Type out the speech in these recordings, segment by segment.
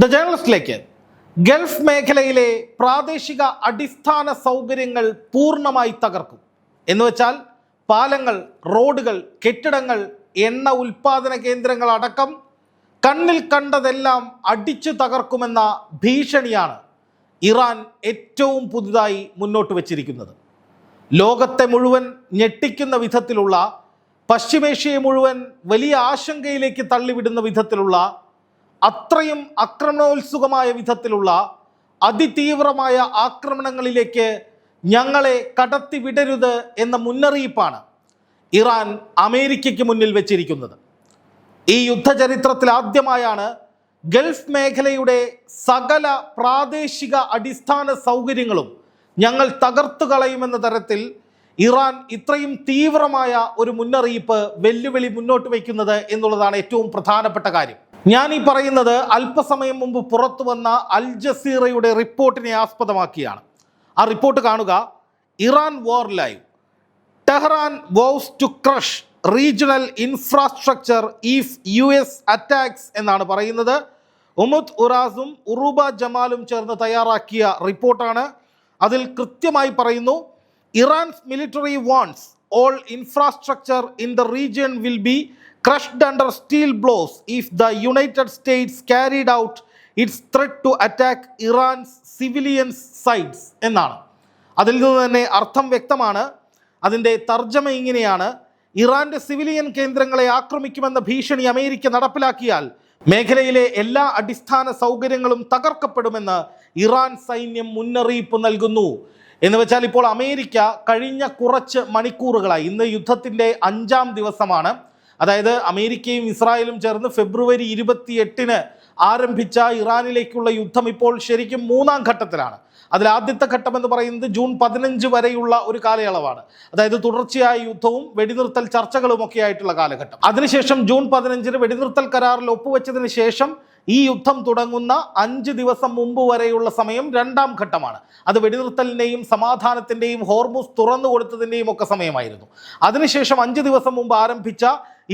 The ജേർണലിസ്റ്റിലേക്ക് Gulf മേഖലയിലെ പ്രാദേശിക അടിസ്ഥാന സൗകര്യങ്ങൾ പൂർണ്ണമായി തകർക്കും എന്നുവെച്ചാൽ പാലങ്ങൾ, റോഡുകൾ, കെട്ടിടങ്ങൾ, എണ്ണ ഉൽപാദന കേന്ദ്രങ്ങൾ അടക്കം കണ്ണിൽ കണ്ടതെല്ലാം അടിച്ചു തകർക്കുമെന്ന ഭീഷണിയാണ് ഇറാൻ ഏറ്റവും പുതുതായി മുന്നോട്ട് വച്ചിരിക്കുന്നത്. ലോകത്തെ മുഴുവൻ ഞെട്ടിക്കുന്ന വിധത്തിലുള്ള, പശ്ചിമേഷ്യയെ മുഴുവൻ വലിയ ആശങ്കയിലേക്ക് തള്ളിവിടുന്ന വിധത്തിലുള്ള, അത്രയും ആക്രമണോത്സുകമായ വിധത്തിലുള്ള അതിതീവ്രമായ ആക്രമണങ്ങളിലേക്ക് ഞങ്ങളെ കടത്തിവിടരുത് എന്ന മുന്നറിയിപ്പാണ് ഇറാൻ അമേരിക്കയ്ക്ക് മുന്നിൽ വെച്ചിരിക്കുന്നത്. ഈ യുദ്ധചരിത്രത്തിൽ ആദ്യമായാണ് ഗൾഫ് മേഖലയുടെ സകല പ്രാദേശിക അടിസ്ഥാന സൗകര്യങ്ങളും ഞങ്ങൾ തകർത്തു കളയുമെന്ന തരത്തിൽ ഇറാൻ ഇത്രയും തീവ്രമായ ഒരു മുന്നറിയിപ്പ്, വെല്ലുവിളി മുന്നോട്ട് വയ്ക്കുന്നത് എന്നുള്ളതാണ് ഏറ്റവും പ്രധാനപ്പെട്ട കാര്യം. ഞാൻ ഈ പറയുന്നത് അല്പസമയം മുമ്പ് പുറത്തു വന്ന അൽ ജസീറയുടെ റിപ്പോർട്ടിനെ ആസ്പദമാക്കിയാണ്. ആ റിപ്പോർട്ട് കാണുക. Iran war live. Tehran vows to crush regional infrastructure if US attacks എന്നാണ് പറയുന്നത്. ഉമുദ് ഉറാസും ഉറൂബ ജമാലും ചേർന്ന് തയ്യാറാക്കിയ റിപ്പോർട്ടാണ്. അതിൽ കൃത്യമായി പറയുന്നു, ഇറാൻസ് military wants all infrastructure in the region will be crushed under steel blows if the United States carried out its threat to attack Iran's civilian sites എന്നാണ്. അതിൽ നിന്ന് തന്നെ അർത്ഥം വ്യക്തമാണ്. അതിൻ്റെ തർജ്ജമ ഇങ്ങനെയാണ്: ഇറാൻ്റെ സിവിലിയൻ കേന്ദ്രങ്ങളെ ആക്രമിക്കുമെന്ന ഭീഷണി അമേരിക്ക നടപ്പിലാക്കിയാൽ മേഖലയിലെ എല്ലാ അടിസ്ഥാന സൗകര്യങ്ങളും തകർക്കപ്പെടുമെന്ന് ഇറാൻ സൈന്യം മുന്നറിയിപ്പ് നൽകുന്നു. എന്ന് വെച്ചാൽ ഇപ്പോൾ അമേരിക്ക കഴിഞ്ഞ കുറച്ച് മണിക്കൂറുകളായി, ഇന്ന് യുദ്ധത്തിൻ്റെ 5ാം ദിവസമാണ്, അതായത് അമേരിക്കയും ഇസ്രായേലും ചേർന്ന് ഫെബ്രുവരി 28-ന് ആരംഭിച്ച ഇറാനിലേക്കുള്ള യുദ്ധം ഇപ്പോൾ ശരിക്കും 3ാം ഘട്ടത്തിലാണ്. അതിൽ ആദ്യത്തെ ഘട്ടം എന്ന് പറയുന്നത് ജൂൺ 15 വരെയുള്ള ഒരു കാലയളവാണ്. അതായത് തുടർച്ചയായ യുദ്ധവും വെടിനിർത്തൽ ചർച്ചകളും ഒക്കെ ആയിട്ടുള്ള കാലഘട്ടം. അതിനുശേഷം ജൂൺ 15-ന് വെടിനിർത്തൽ കരാറിൽ ഒപ്പുവെച്ചതിന് ശേഷം ഈ യുദ്ധം തുടങ്ങുന്ന 5 ദിവസം മുമ്പ് വരെയുള്ള സമയം 2ാം ഘട്ടമാണ്. അത് വെടിനിർത്തലിൻ്റെയും സമാധാനത്തിൻ്റെയും ഹോർമുസ് തുറന്നു കൊടുത്തതിൻ്റെയും ഒക്കെ സമയമായിരുന്നു. അതിനുശേഷം 5 ദിവസം മുമ്പ് ആരംഭിച്ച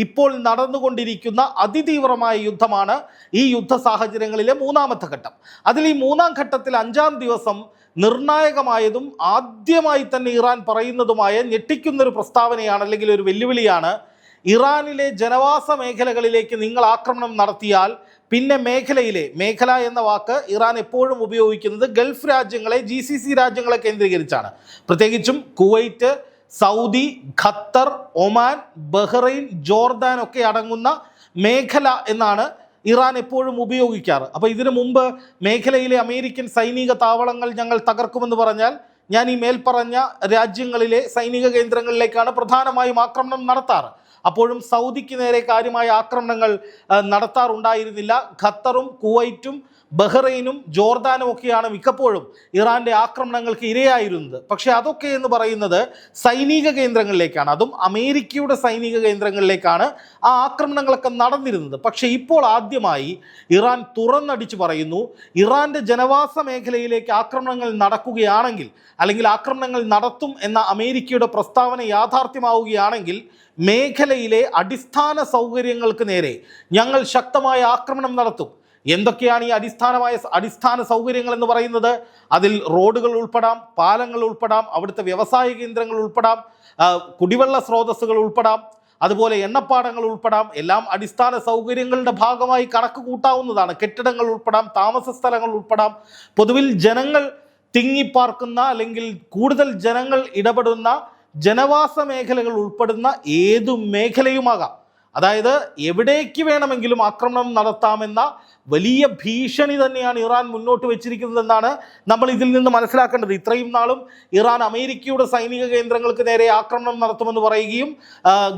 ഇപ്പോൾ നടന്നുകൊണ്ടിരിക്കുന്ന അതിതീവ്രമായ യുദ്ധമാണ് ഈ യുദ്ധ സാഹചര്യങ്ങളിലെ 3ാമത്തെ ഘട്ടം. അതിൽ ഈ 3ാം ഘട്ടത്തിൽ 5ാം ദിവസം നിർണായകമായതും ആദ്യമായി തന്നെ ഇറാൻ പറയുന്നതുമായ ഞെട്ടിക്കുന്നൊരു പ്രസ്താവനയാണ്, അല്ലെങ്കിൽ ഒരു വെല്ലുവിളിയാണ്. ഇറാനിലെ ജനവാസ മേഖലകളിലേക്ക് നിങ്ങൾ ആക്രമണം നടത്തിയാൽ പിന്നെ മേഖല എന്ന വാക്ക് ഇറാൻ എപ്പോഴും ഉപയോഗിക്കുന്നത് ഗൾഫ് രാജ്യങ്ങളെ, GCC രാജ്യങ്ങളെ കേന്ദ്രീകരിച്ചാണ്. പ്രത്യേകിച്ചും Kuwait, Saudi, Qatar, Oman, Bahrain, Jordan ഒക്കെ അടങ്ങുന്ന മേഖല എന്നാണ് ഇറാൻ എപ്പോഴും ഉപയോഗിക്കാറ്. അപ്പോൾ ഇതിനു മുമ്പ് മേഖലയിലെ അമേരിക്കൻ സൈനിക താവളങ്ങൾ ഞങ്ങൾ തകർക്കുമെന്ന് പറഞ്ഞാൽ ഞാൻ ഈ മേൽപ്പറഞ്ഞ രാജ്യങ്ങളിലെ സൈനിക കേന്ദ്രങ്ങളിലേക്കാണ് പ്രധാനമായും ആക്രമണം നടത്താറ്. അപ്പോഴും സൗദിക്ക് നേരെ കാര്യമായ ആക്രമണങ്ങൾ നടത്താറുണ്ടായിരുന്നില്ല. ഖത്തറും കുവൈറ്റും ബഹ്റൈനും ജോർദാനും ഒക്കെയാണ് മിക്കപ്പോഴും ഇറാൻ്റെ ആക്രമണങ്ങൾക്ക് ഇരയായിരുന്നത്. പക്ഷേ അതൊക്കെ എന്ന് പറയുന്നത് സൈനിക കേന്ദ്രങ്ങളിലേക്കാണ്, അതും അമേരിക്കയുടെ സൈനിക കേന്ദ്രങ്ങളിലേക്കാണ് ആ ആക്രമണങ്ങളൊക്കെ നടന്നിരുന്നത്. പക്ഷേ ഇപ്പോൾ ആദ്യമായി ഇറാൻ തുറന്നടിച്ച് പറയുന്നു, ഇറാൻ്റെ ജനവാസ മേഖലയിലേക്ക് ആക്രമണങ്ങൾ നടക്കുകയാണെങ്കിൽ, അല്ലെങ്കിൽ ആക്രമണങ്ങൾ നടത്തും എന്ന അമേരിക്കയുടെ പ്രസ്താവന യാഥാർത്ഥ്യമാവുകയാണെങ്കിൽ മേഖലയിലെ അടിസ്ഥാന സൗകര്യങ്ങൾക്ക് നേരെ ഞങ്ങൾ ശക്തമായ ആക്രമണം നടത്തും. എന്തൊക്കെയാണ് ഈ അടിസ്ഥാന സൗകര്യങ്ങൾ എന്ന് പറയുന്നത്? അതിൽ റോഡുകൾ ഉൾപ്പെടാം, പാലങ്ങൾ ഉൾപ്പെടാം, അവിടുത്തെ വ്യവസായ കേന്ദ്രങ്ങൾ ഉൾപ്പെടാം, കുടിവെള്ള സ്രോതസ്സുകൾ ഉൾപ്പെടാം, അതുപോലെ എണ്ണപ്പാടങ്ങൾ ഉൾപ്പെടാം. എല്ലാം അടിസ്ഥാന സൗകര്യങ്ങളുടെ ഭാഗമായി കണക്ക് കൂട്ടാവുന്നതാണ്. കെട്ടിടങ്ങൾ ഉൾപ്പെടാം, താമസ സ്ഥലങ്ങൾ ഉൾപ്പെടാം. പൊതുവിൽ ജനങ്ങൾ തിങ്ങിപ്പാർക്കുന്ന, അല്ലെങ്കിൽ കൂടുതൽ ജനങ്ങൾ ഇടപെടുന്ന ജനവാസ മേഖലകൾ ഉൾപ്പെടുന്ന ഏതു മേഖലയുമാകാം. അതായത് എവിടേക്ക് വേണമെങ്കിലും ആക്രമണം നടത്താമെന്ന വലിയ ഭീഷണി തന്നെയാണ് ഇറാൻ മുന്നോട്ട് വെച്ചിരിക്കുന്നതെന്നാണ് നമ്മൾ ഇതിൽ നിന്ന് മനസ്സിലാക്കേണ്ടത്. ഇത്രയും നാളും ഇറാൻ അമേരിക്കയുടെ സൈനിക കേന്ദ്രങ്ങൾക്ക് നേരെ ആക്രമണം നടത്തുമെന്ന് പറയുകയും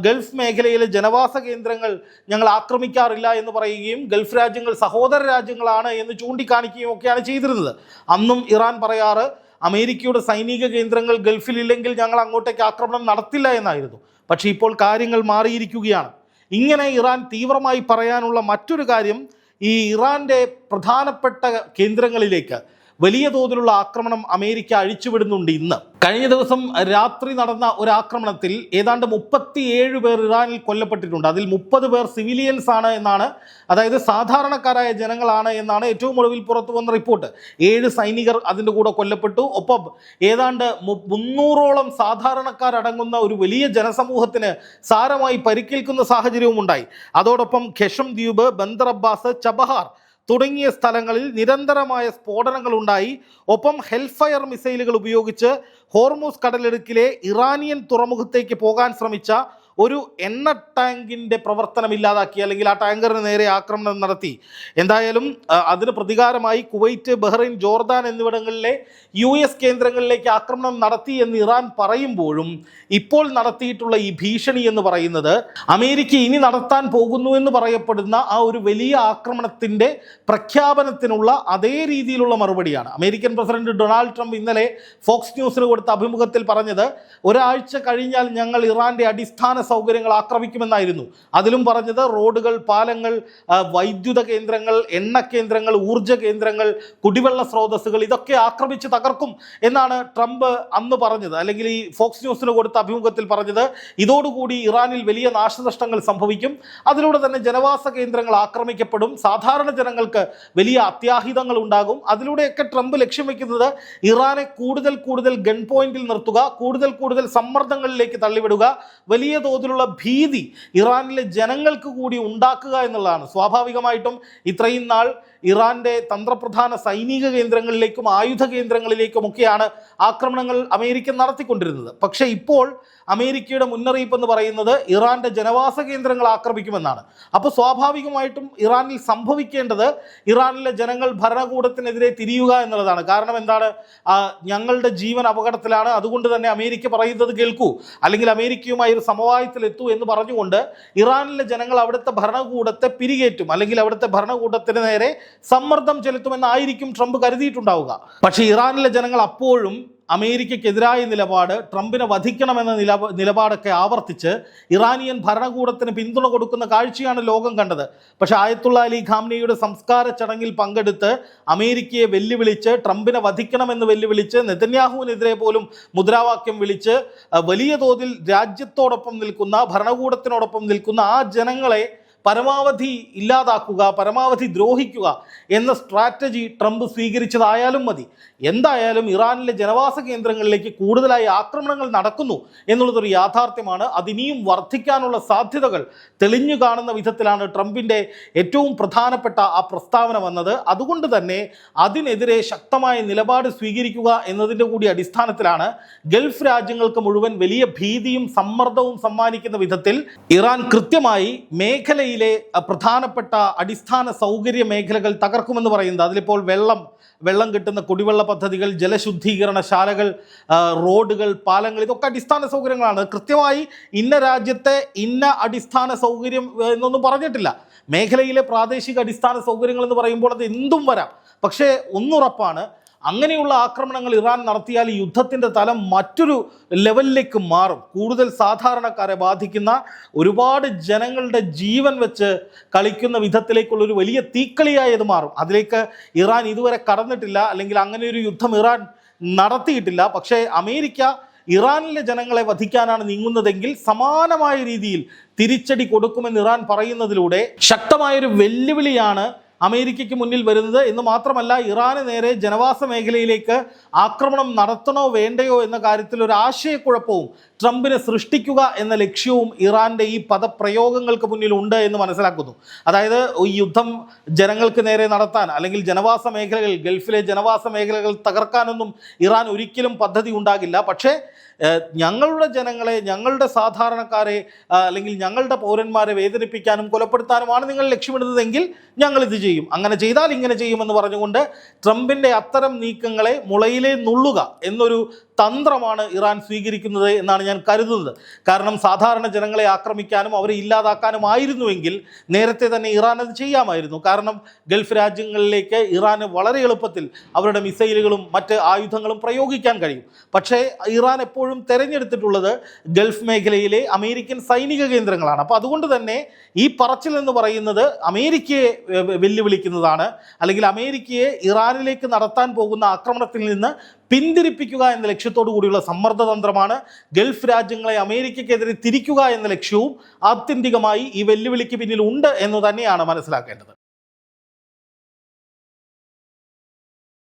ഗൾഫ് മേഖലയിലെ ജനവാസ കേന്ദ്രങ്ങൾ ഞങ്ങൾ ആക്രമിക്കാറില്ല എന്ന് പറയുകയും ഗൾഫ് രാജ്യങ്ങൾ സഹോദര രാജ്യങ്ങളാണ് എന്ന് ചൂണ്ടിക്കാണിക്കുകയും ഒക്കെയാണ് ചെയ്തിരുന്നത്. അന്നും ഇറാൻ പറയാറ് അമേരിക്കയുടെ സൈനിക കേന്ദ്രങ്ങൾ ഗൾഫിലില്ലെങ്കിൽ ഞങ്ങൾ അങ്ങോട്ടേക്ക് ആക്രമണം നടത്തില്ല എന്നായിരുന്നു. പക്ഷേ ഇപ്പോൾ കാര്യങ്ങൾ മാറിയിരിക്കുകയാണ്. ഇങ്ങനെ ഇറാൻ തീവ്രമായി പറയാനുള്ള മറ്റൊരു കാര്യം, ഈ ഇറാൻ്റെ പ്രധാനപ്പെട്ട കേന്ദ്രങ്ങളിലേക്ക് വലിയ തോതിലുള്ള ആക്രമണം അമേരിക്ക അഴിച്ചുവിടുന്നുണ്ട്. ഇന്ന് കഴിഞ്ഞ ദിവസം രാത്രി നടന്ന ഒരു ആക്രമണത്തിൽ ഏതാണ്ട് 37 പേർ ഇറാനിൽ കൊല്ലപ്പെട്ടിട്ടുണ്ട്. അതിൽ 30 പേർ സിവിലിയൻസ് ആണ് എന്നാണ്, അതായത് സാധാരണക്കാരായ ജനങ്ങളാണ് എന്നാണ് ഏറ്റവും ഒടുവിൽ പുറത്തു വന്ന റിപ്പോർട്ട്. 7 സൈനികർ അതിൻ്റെ കൂടെ കൊല്ലപ്പെട്ടു. ഒപ്പം ഏതാണ്ട് 300ഓളം സാധാരണക്കാരടങ്ങുന്ന ഒരു വലിയ ജനസമൂഹത്തിന് സാരമായി പരിക്കേൽക്കുന്ന സാഹചര്യവും ഉണ്ടായി. അതോടൊപ്പം ഖെഷം ദ്വീപ്, ബന്ദർ അബ്ബാസ്, ചബഹാർ തുടങ്ങിയ സ്ഥലങ്ങളിൽ നിരന്തരമായ സ്ഫോടനങ്ങൾ ഉണ്ടായി. ഒപ്പം ഹെൽഫയർ മിസൈലുകൾ ഉപയോഗിച്ച് ഹോർമൂസ് കടലിടുക്കിലെ ഇറാനിയൻ തുറമുഖത്തേക്ക് പോകാൻ ശ്രമിച്ച ഒരു എണ്ണ ടാങ്കിൻ്റെ പ്രവർത്തനം ഇല്ലാതാക്കി, അല്ലെങ്കിൽ ആ ടാങ്കറിന് നേരെ ആക്രമണം നടത്തി. എന്തായാലും അതിന് പ്രതികാരമായി കുവൈറ്റ്, ബഹ്റൈൻ, ജോർദാൻ എന്നിവിടങ്ങളിലെ US കേന്ദ്രങ്ങളിലേക്ക് ആക്രമണം നടത്തി എന്ന് ഇറാൻ പറയുമ്പോഴും ഇപ്പോൾ നടത്തിയിട്ടുള്ള ഈ ഭീഷണി എന്ന് പറയുന്നത് അമേരിക്ക ഇനി നടത്താൻ പോകുന്നു എന്ന് പറയപ്പെടുന്ന ആ ഒരു വലിയ ആക്രമണത്തിൻ്റെ പ്രഖ്യാപനത്തിനുള്ള അതേ രീതിയിലുള്ള മറുപടിയാണ്. അമേരിക്കൻ പ്രസിഡന്റ് ഡൊണാൾഡ് ട്രംപ് ഇന്നലെ ഫോക്സ് ന്യൂസിന് കൊടുത്ത അഭിമുഖത്തിൽ പറഞ്ഞത്, ഒരാഴ്ച കഴിഞ്ഞാൽ ഞങ്ങൾ ഇറാന്റെ അടിസ്ഥാന സൗകര്യങ്ങൾ ആക്രമിക്കുമെന്നായിരുന്നു. അതിലും പറഞ്ഞത് റോഡുകൾ, പാലങ്ങൾ, വൈദ്യുത കേന്ദ്രങ്ങൾ, എണ്ണ കേന്ദ്രങ്ങൾ, ഊർജ്ജ കേന്ദ്രങ്ങൾ, കുടിവെള്ള സ്രോതസ്സുകൾ ഇതൊക്കെ ആക്രമിച്ച് തകർക്കും എന്നാണ് ട്രംപ് അന്ന് പറഞ്ഞത്, അല്ലെങ്കിൽ ഈ ഫോക്സ് ന്യൂസിന് കൊടുത്ത അഭിമുഖത്തിൽ പറഞ്ഞത്. ഇതോടുകൂടി ഇറാനിൽ വലിയ നാശനഷ്ടങ്ങൾ സംഭവിക്കും, അതിലൂടെ തന്നെ ജനവാസ കേന്ദ്രങ്ങൾ ആക്രമിക്കപ്പെടും, സാധാരണ ജനങ്ങൾക്ക് വലിയ അത്യാഹിതങ്ങൾ ഉണ്ടാകും. അതിലൂടെയൊക്കെ ട്രംപ് ലക്ഷ്യം വെക്കുന്നത് ഇറാനെ കൂടുതൽ ഗൺ പോയിന്റിൽ നിർത്തുക, കൂടുതൽ സമ്മർദ്ദങ്ങളിലേക്ക് തള്ളിവിടുക, വലിയ തോതിലുള്ള ഭീതി ഇറാനിലെ ജനങ്ങൾക്ക് കൂടി ഉണ്ടാക്കുക എന്നുള്ളതാണ്. സ്വാഭാവികമായിട്ടും ഇത്രയും നാൾ ഇറാന്റെ തന്ത്രപ്രധാന സൈനിക കേന്ദ്രങ്ങളിലേക്കും ആയുധ കേന്ദ്രങ്ങളിലേക്കുമൊക്കെയാണ് ആക്രമണങ്ങൾ അമേരിക്ക നടത്തിക്കൊണ്ടിരുന്നത്. പക്ഷേ ഇപ്പോൾ അമേരിക്കയുടെ മുന്നറിയിപ്പ് എന്ന് പറയുന്നത് ഇറാന്റെ ജനവാസ കേന്ദ്രങ്ങൾ ആക്രമിക്കുമെന്നാണ്. അപ്പോൾ സ്വാഭാവികമായിട്ടും ഇറാനിൽ സംഭവിക്കേണ്ടത് ഇറാനിലെ ജനങ്ങൾ ഭരണകൂടത്തിനെതിരെ തിരിയുക എന്നുള്ളതാണ്. കാരണം എന്താണ്? ഞങ്ങളുടെ ജീവൻ അപകടത്തിലാണ്, അതുകൊണ്ട് തന്നെ അമേരിക്ക പറയുന്നത് കേൾക്കൂ, അല്ലെങ്കിൽ അമേരിക്കയുമായി ഒരു സമവായത്തിലെത്തൂ എന്ന് പറഞ്ഞുകൊണ്ട് ഇറാനിലെ ജനങ്ങൾ അവിടുത്തെ ഭരണകൂടത്തെ പിരികേറ്റും, അല്ലെങ്കിൽ അവിടുത്തെ ഭരണകൂടത്തിന് നേരെ സമ്മർദ്ദം ചെലുത്തുമെന്നായിരിക്കും ട്രംപ് കരുതിയിട്ടുണ്ടാവുക. പക്ഷേ ഇറാനിലെ ജനങ്ങൾ അപ്പോഴും അമേരിക്കയ്ക്കെതിരായ നിലപാട്, ട്രംപിനെ വധിക്കണമെന്ന നിലപാടൊക്കെ ആവർത്തിച്ച് ഇറാനിയൻ ഭരണകൂടത്തിന് പിന്തുണ കൊടുക്കുന്ന കാഴ്ചയാണ് ലോകം കണ്ടത്. പക്ഷേ ആയത്തുള്ള അലി ഖാംനയുടെ സംസ്കാര ചടങ്ങിൽ പങ്കെടുത്ത് അമേരിക്കയെ വെല്ലുവിളിച്ച്, ട്രംപിനെ വധിക്കണമെന്ന് വെല്ലുവിളിച്ച്, നെതന്യാഹുവിനെതിരെ പോലും മുദ്രാവാക്യം വിളിച്ച് വലിയ തോതിൽ രാജ്യത്തോടൊപ്പം നിൽക്കുന്ന, ഭരണകൂടത്തിനോടൊപ്പം നിൽക്കുന്ന ആ ജനങ്ങളെ പരമാവധി ഇല്ലാതാക്കുക, പരമാവധി ദ്രോഹിക്കുക എന്ന സ്ട്രാറ്റജി ട്രംപ് സ്വീകരിച്ചതായാലും മതി. എന്തായാലും ഇറാനിലെ ജനവാസ കേന്ദ്രങ്ങളിലേക്ക് കൂടുതലായി ആക്രമണങ്ങൾ നടക്കുന്നു എന്നുള്ളതൊരു യാഥാർത്ഥ്യമാണ്. അതിനിയും വർദ്ധിക്കാനുള്ള സാധ്യതകൾ തെളിഞ്ഞു കാണുന്ന വിധത്തിലാണ് ട്രംപിൻ്റെ ഏറ്റവും പ്രധാനപ്പെട്ട ആ പ്രസ്താവന വന്നത്. അതുകൊണ്ട് തന്നെ അതിനെതിരെ ശക്തമായ നിലപാട് സ്വീകരിക്കുക എന്നതിൻ്റെ കൂടി അടിസ്ഥാനത്തിലാണ് ഗൾഫ് രാജ്യങ്ങൾക്ക് മുഴുവൻ വലിയ ഭീതിയും സമ്മർദ്ദവും സമ്മാനിക്കുന്ന വിധത്തിൽ ഇറാൻ കൃത്യമായി മേഖലയിൽ പ്രധാനപ്പെട്ട അടിസ്ഥാന സൗകര്യ മേഖലകൾ തകർക്കുമെന്ന് പറയുന്നത്. അതിലിപ്പോൾ വെള്ളം കിട്ടുന്ന കുടിവെള്ള പദ്ധതികൾ, ജലശുദ്ധീകരണശാലകൾ, റോഡുകൾ, പാലങ്ങൾ, ഇതൊക്കെ അടിസ്ഥാന സൗകര്യങ്ങളാണ്. കൃത്യമായി ഇന്ന രാജ്യത്തെ ഇന്ന അടിസ്ഥാന സൗകര്യം എന്നൊന്നും പറഞ്ഞിട്ടില്ല. മേഖലയിലെ പ്രാദേശിക അടിസ്ഥാന സൗകര്യങ്ങൾ എന്ന് പറയുമ്പോൾ അത് എന്തും വരാം. പക്ഷേ ഒന്നുറപ്പാണ്, അങ്ങനെയുള്ള ആക്രമണങ്ങൾ ഇറാൻ നടത്തിയാൽ ഈ യുദ്ധത്തിൻ്റെ തലം മറ്റൊരു ലെവലിലേക്ക് മാറും. കൂടുതൽ സാധാരണക്കാരെ ബാധിക്കുന്ന, ഒരുപാട് ജനങ്ങളുടെ ജീവൻ വെച്ച് കളിക്കുന്ന വിധത്തിലേക്കുള്ളൊരു വലിയ തീക്കളിയായത് മാറും. അതിലേക്ക് ഇറാൻ ഇതുവരെ കടന്നിട്ടില്ല, അല്ലെങ്കിൽ അങ്ങനെ ഒരു യുദ്ധം ഇറാൻ നടത്തിയിട്ടില്ല. പക്ഷേ അമേരിക്ക ഇറാനിലെ ജനങ്ങളെ വധിക്കാനാണ് നീങ്ങുന്നതെങ്കിൽ സമാനമായ രീതിയിൽ തിരിച്ചടി കൊടുക്കുമെന്ന് ഇറാൻ പറയുന്നതിലൂടെ ശക്തമായൊരു വെല്ലുവിളിയാണ് അമേരിക്കയ്ക്ക് മുന്നിൽ വരുന്നത് എന്ന് മാത്രമല്ല, ഇറാന് നേരെ ജനവാസ മേഖലയിലേക്ക് ആക്രമണം നടത്തണോ വേണ്ടയോ എന്ന കാര്യത്തിൽ ഒരു ആശയക്കുഴപ്പവും ട്രംപിനെ സൃഷ്ടിക്കുക എന്ന ലക്ഷ്യവും ഇറാന്റെ ഈ പദപ്രയോഗങ്ങൾക്ക് മുന്നിൽ ഉണ്ട് എന്ന് മനസ്സിലാക്കുന്നു. അതായത് ഈ യുദ്ധം ജനങ്ങൾക്ക് നേരെ നടത്താൻ, അല്ലെങ്കിൽ ജനവാസ മേഖലകൾ, ഗൾഫിലെ ജനവാസ മേഖലകൾ തകർക്കാനൊന്നും ഇറാൻ ഒരിക്കലും പദ്ധതി ഉണ്ടാകില്ല. പക്ഷേ ഞങ്ങളുടെ ജനങ്ങളെ, ഞങ്ങളുടെ സാധാരണക്കാരെ, അല്ലെങ്കിൽ ഞങ്ങളുടെ പൗരന്മാരെ വേദനിപ്പിക്കാനും കൊലപ്പെടുത്താനുമാണ് നിങ്ങൾ ലക്ഷ്യമിടുന്നതെങ്കിൽ ഞങ്ങളിത് ചെയ്യും, അങ്ങനെ ചെയ്താൽ ഇങ്ങനെ ചെയ്യുമെന്ന് പറഞ്ഞുകൊണ്ട് ട്രംപിൻ്റെ അത്തരം നീക്കങ്ങളെ മുളയിലെ നുള്ളുക എന്നൊരു തന്ത്രമാണ് ഇറാൻ സ്വീകരിക്കുന്നത് എന്നാണ് ഞാൻ കരുതുന്നത്. കാരണം സാധാരണ ജനങ്ങളെ ആക്രമിക്കാനും അവരെ ഇല്ലാതാക്കാനും ആയിരുന്നുവെങ്കിൽ നേരത്തെ തന്നെ ഇറാൻ അത് ചെയ്യാമായിരുന്നു. കാരണം ഗൾഫ് രാജ്യങ്ങളിലേക്ക് ഇറാന് വളരെ എളുപ്പത്തിൽ അവരുടെ മിസൈലുകളും മറ്റ് ആയുധങ്ങളും പ്രയോഗിക്കാൻ കഴിയും. പക്ഷേ ഇറാൻ എപ്പോഴും തിരഞ്ഞെടുത്തിട്ടുള്ളത് ഗൾഫ് മേഖലയിലെ അമേരിക്കൻ സൈനിക കേന്ദ്രങ്ങളാണ്. അപ്പോൾ അതുകൊണ്ട് തന്നെ ഈ പറച്ചിൽ എന്ന് പറയുന്നത് അമേരിക്കയെ വെല്ലുവിളിക്കുന്നതാണ്, അല്ലെങ്കിൽ അമേരിക്കയെ ഇറാനിലേക്ക് നടത്താൻ പോകുന്ന ആക്രമണത്തിൽ നിന്ന് പിന്തിരിപ്പിക്കുക എന്ന ലക്ഷ്യത്തോടു കൂടിയുള്ള സമ്മർദ്ദതന്ത്രമാണ്. ഗൾഫ് രാജ്യങ്ങളെ അമേരിക്കയ്ക്കെതിരെ തിരിക്കുക എന്ന ലക്ഷ്യവും ആത്യന്തികമായി ഈ വെല്ലുവിളിക്ക് പിന്നിൽ ഉണ്ട് എന്ന് തന്നെയാണ് മനസ്സിലാക്കേണ്ടത്.